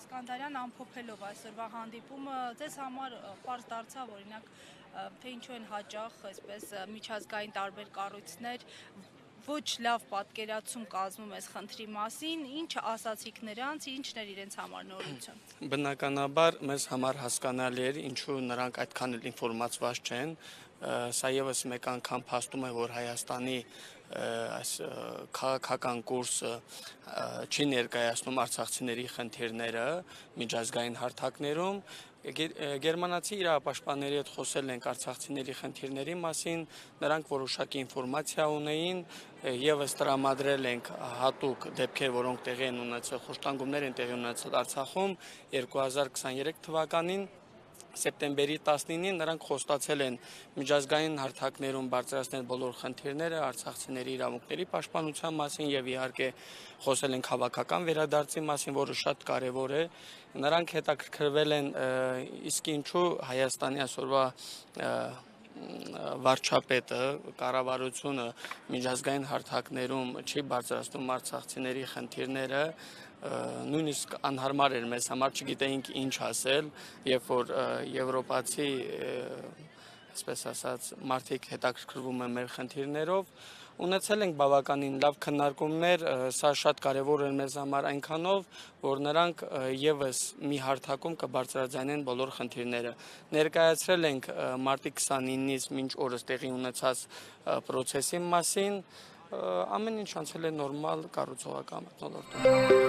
Իսկանդարյան ամփոփելով այսօրվա հանդիպումը ձեզ համար պարզ դարձավ օրինակ թե ինչու են հաճախ այսպես միջազգային տարբեր կառույցներ ոչ լավ պատկերացում կազմում այս խնդրի մասին, ինչ ասացիք նրանց, ինչն էր իրենց համար նորություն։ Բնականաբար մեզ համար հասկանալի էր ինչու նրանք այդքան էլ ինֆորմացված չեն, սա եւս մեկ անգամ փաստում է, որ Հայաստանի այս քաղաքական կուրսը չի ներկայացնում արցախցիների խնդիրները միջազգային հարթակներում։ Գերմանացի իրավապաշտպանների հետ խոսել ենք արցախցիների խնդիրների մասին, նրանք որոշակի ինֆորմացիա ունեին, եւս տրամադրել ենք հատուկ դեպքեր, որոնք տեղի են ունեցել, խոշտանգումներ են տեղի ունեցել Արցախում 2023 թվականին սեպտեմբերի 19-ին նրանք խոստացել են միջազգային հարթակներում բարձրացնել բոլոր խնդիրները արցախցիների իրավունքների պաշտպանության մասին եւ իհարկե խոսել են քաղաքական վերադարձի մասին, որը շատ կարեւոր է։ Նրանք հետաքրքրվել են իսկ ինչու Հայաստանի այսօրվա վարչապետը, կառավարությունը միջազգային հարթակներում չի բարձրացնում արցախցիների խնդիրները, նույնիսկ անհարմար էր մեզ համար, չգիտեինք ինչ ասել, երբ որ եվրոպացի, այսպես ասած, մարդիկ հետաքրքրվում են մեր խնդիրներով, ունեցել ենք բավականին լավ քննարկումներ, սա շատ կարևոր էր մեզ համար այնքանով, որ նրանք եւս մի հարթակում կբարձրաձայնեն բոլոր խնդիրները։ Ներկայացրել ենք մարտի 29-ից մինչ օրս տեղի ունեցած process-ի մասին, ամեն ինչ անցել է նորմալ կառուցողական մթնոլորտում։